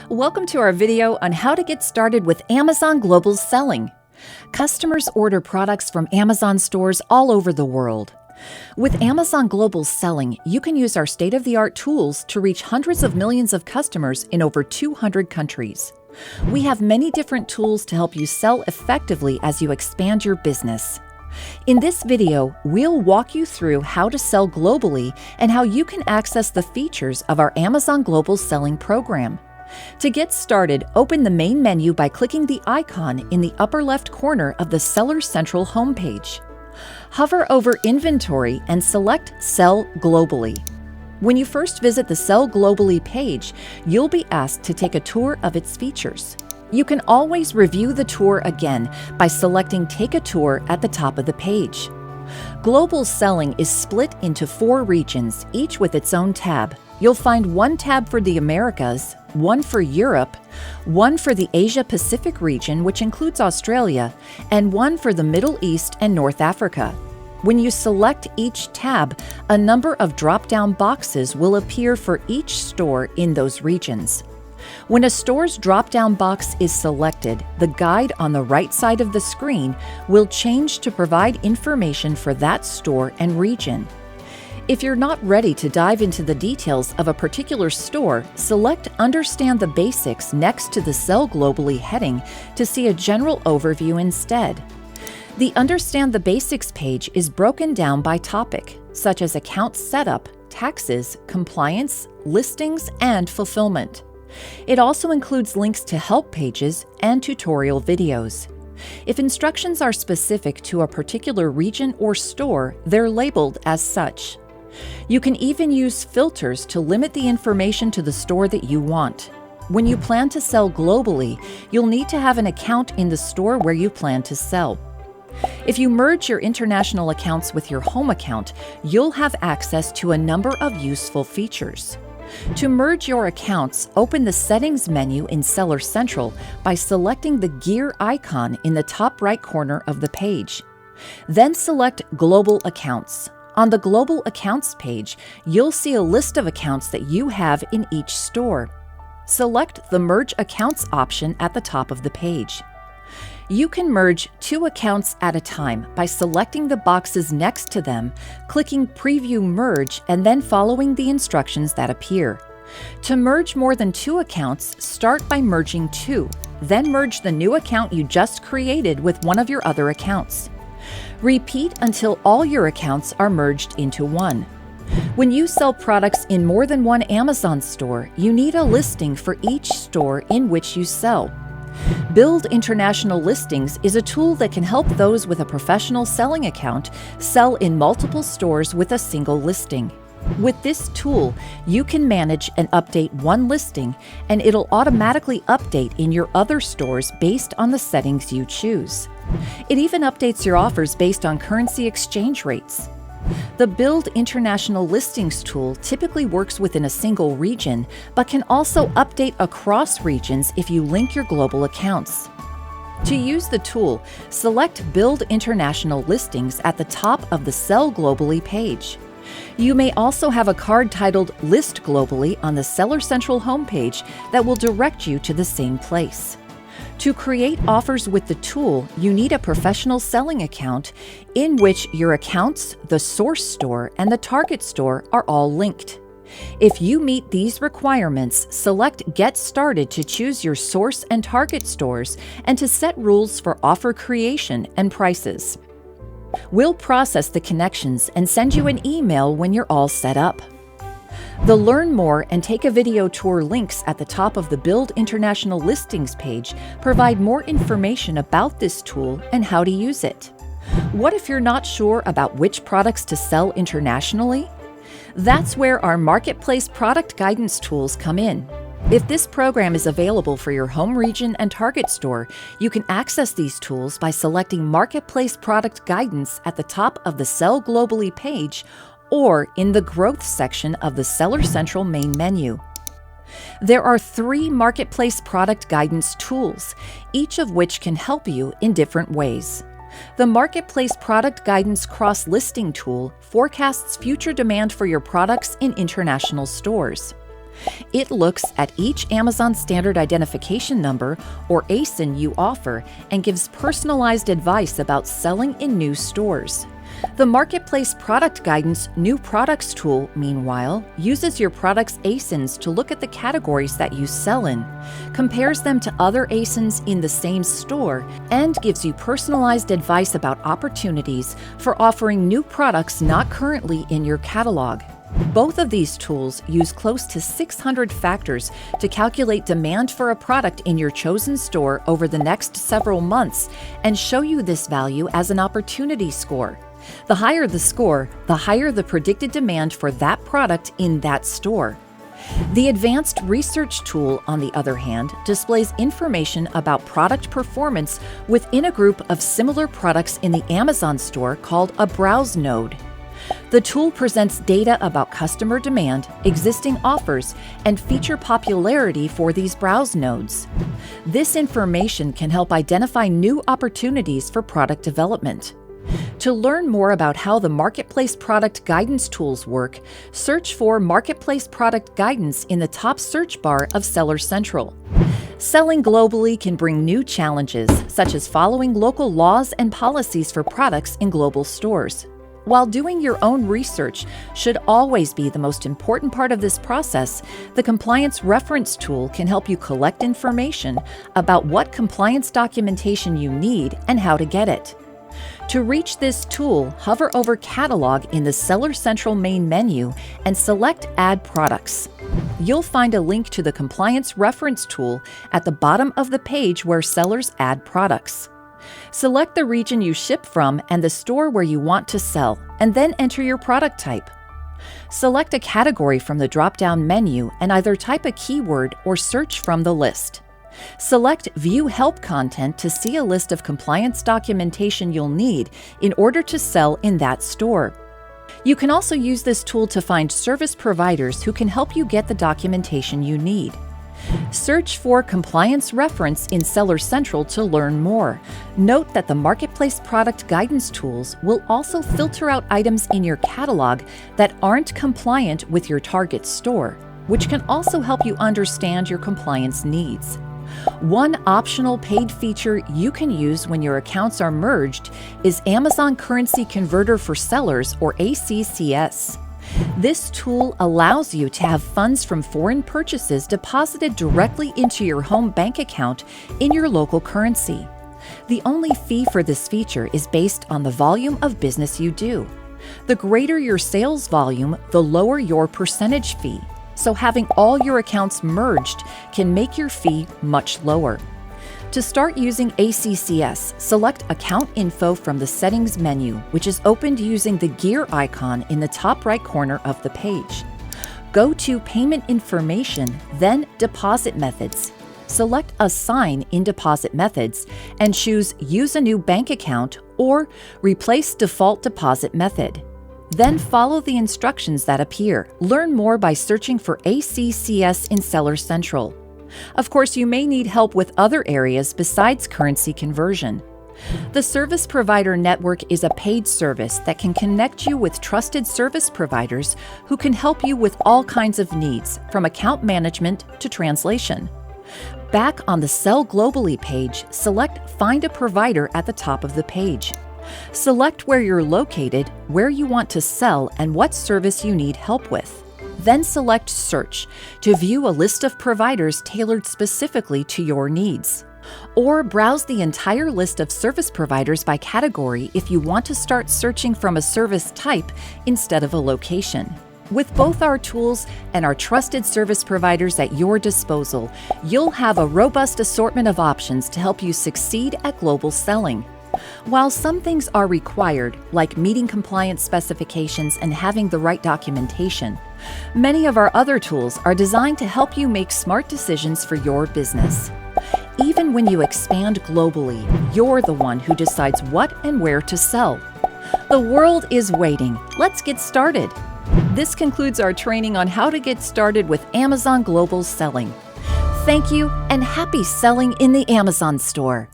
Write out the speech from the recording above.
Welcome to our video on how to get started with Amazon Global Selling. Customers order products from Amazon stores all over the world. With Amazon Global Selling, you can use our state-of-the-art tools to reach hundreds of millions of customers in over 200 countries. We have many different tools to help you sell effectively as you expand your business. In this video, we'll walk you through how to sell globally and how you can access the features of our Amazon Global Selling program. To get started, open the main menu by clicking the icon in the upper left corner of the Seller Central homepage. Hover over Inventory and select Sell Globally. When you first visit the Sell Globally page, you'll be asked to take a tour of its features. You can always review the tour again by selecting Take a Tour at the top of the page. Global Selling is split into 4 regions, each with its own tab. You'll find one tab for the Americas, one for Europe, one for the Asia-Pacific region, which includes Australia, and one for the Middle East and North Africa. When you select each tab, a number of drop-down boxes will appear for each store in those regions. When a store's drop-down box is selected, the guide on the right side of the screen will change to provide information for that store and region. If you're not ready to dive into the details of a particular store, select Understand the Basics next to the Sell Globally heading to see a general overview instead. The Understand the Basics page is broken down by topic, such as account setup, taxes, compliance, listings, and fulfillment. It also includes links to help pages and tutorial videos. If instructions are specific to a particular region or store, they're labeled as such. You can even use filters to limit the information to the store that you want. When you plan to sell globally, you'll need to have an account in the store where you plan to sell. If you merge your international accounts with your home account, you'll have access to a number of useful features. To merge your accounts, open the Settings menu in Seller Central by selecting the gear icon in the top right corner of the page. Then select Global Accounts. On the Global Accounts page, you'll see a list of accounts that you have in each store. Select the Merge Accounts option at the top of the page. You can merge 2 accounts at a time by selecting the boxes next to them, clicking Preview Merge, and then following the instructions that appear. To merge more than 2 accounts, start by merging 2, then merge the new account you just created with one of your other accounts. Repeat until all your accounts are merged into one. When you sell products in more than one Amazon store, you need a listing for each store in which you sell. Build International Listings is a tool that can help those with a professional selling account sell in multiple stores with a single listing. With this tool, you can manage and update one listing, and it'll automatically update in your other stores based on the settings you choose. It even updates your offers based on currency exchange rates. The Build International Listings tool typically works within a single region, but can also update across regions if you link your global accounts. To use the tool, select Build International Listings at the top of the Sell Globally page. You may also have a card titled List Globally on the Seller Central homepage that will direct you to the same place. To create offers with the tool, you need a professional selling account in which your accounts, the source store, and the target store are all linked. If you meet these requirements, select Get Started to choose your source and target stores and to set rules for offer creation and prices. We'll process the connections and send you an email when you're all set up. The Learn More and Take a Video Tour links at the top of the Build International Listings page provide more information about this tool and how to use it. What if you're not sure about which products to sell internationally? That's where our Marketplace Product Guidance tools come in. If this program is available for your home region and target store, you can access these tools by selecting Marketplace Product Guidance at the top of the Sell Globally page or in the Growth section of the Seller Central main menu. There are 3 Marketplace Product Guidance tools, each of which can help you in different ways. The Marketplace Product Guidance Cross-Listing tool forecasts future demand for your products in international stores. It looks at each Amazon Standard Identification Number, or ASIN, you offer and gives personalized advice about selling in new stores. The Marketplace Product Guidance New Products tool, meanwhile, uses your product's ASINs to look at the categories that you sell in, compares them to other ASINs in the same store, and gives you personalized advice about opportunities for offering new products not currently in your catalog. Both of these tools use close to 600 factors to calculate demand for a product in your chosen store over the next several months and show you this value as an opportunity score. The higher the score, the higher the predicted demand for that product in that store. The Advanced Research tool, on the other hand, displays information about product performance within a group of similar products in the Amazon store called a browse node. The tool presents data about customer demand, existing offers, and feature popularity for these browse nodes. This information can help identify new opportunities for product development. To learn more about how the Marketplace Product Guidance tools work, search for Marketplace Product Guidance in the top search bar of Seller Central. Selling globally can bring new challenges, such as following local laws and policies for products in global stores. While doing your own research should always be the most important part of this process, the Compliance Reference tool can help you collect information about what compliance documentation you need and how to get it. To reach this tool, hover over Catalog in the Seller Central main menu and select Add Products. You'll find a link to the Compliance Reference tool at the bottom of the page where sellers add products. Select the region you ship from and the store where you want to sell, and then enter your product type. Select a category from the drop-down menu and either type a keyword or search from the list. Select View Help Content to see a list of compliance documentation you'll need in order to sell in that store. You can also use this tool to find service providers who can help you get the documentation you need. Search for Compliance Reference in Seller Central to learn more. Note that the Marketplace Product Guidance tools will also filter out items in your catalog that aren't compliant with your target store, which can also help you understand your compliance needs. One optional paid feature you can use when your accounts are merged is Amazon Currency Converter for Sellers, or ACCS. This tool allows you to have funds from foreign purchases deposited directly into your home bank account in your local currency. The only fee for this feature is based on the volume of business you do. The greater your sales volume, the lower your percentage fee. So having all your accounts merged can make your fee much lower. To start using ACCS, select Account Info from the Settings menu, which is opened using the gear icon in the top right corner of the page. Go to Payment Information, then Deposit Methods. Select Assign in Deposit Methods and choose Use a new bank account or Replace default deposit method. Then follow the instructions that appear. Learn more by searching for ACCS in Seller Central. Of course, you may need help with other areas besides currency conversion. The Service Provider Network is a paid service that can connect you with trusted service providers who can help you with all kinds of needs, from account management to translation. Back on the Sell Globally page, select Find a Provider at the top of the page. Select where you're located, where you want to sell, and what service you need help with. Then select Search to view a list of providers tailored specifically to your needs. Or browse the entire list of service providers by category if you want to start searching from a service type instead of a location. With both our tools and our trusted service providers at your disposal, you'll have a robust assortment of options to help you succeed at global selling. While some things are required, like meeting compliance specifications and having the right documentation, many of our other tools are designed to help you make smart decisions for your business. Even when you expand globally, you're the one who decides what and where to sell. The world is waiting. Let's get started. This concludes our training on how to get started with Amazon Global Selling. Thank you, and happy selling in the Amazon store.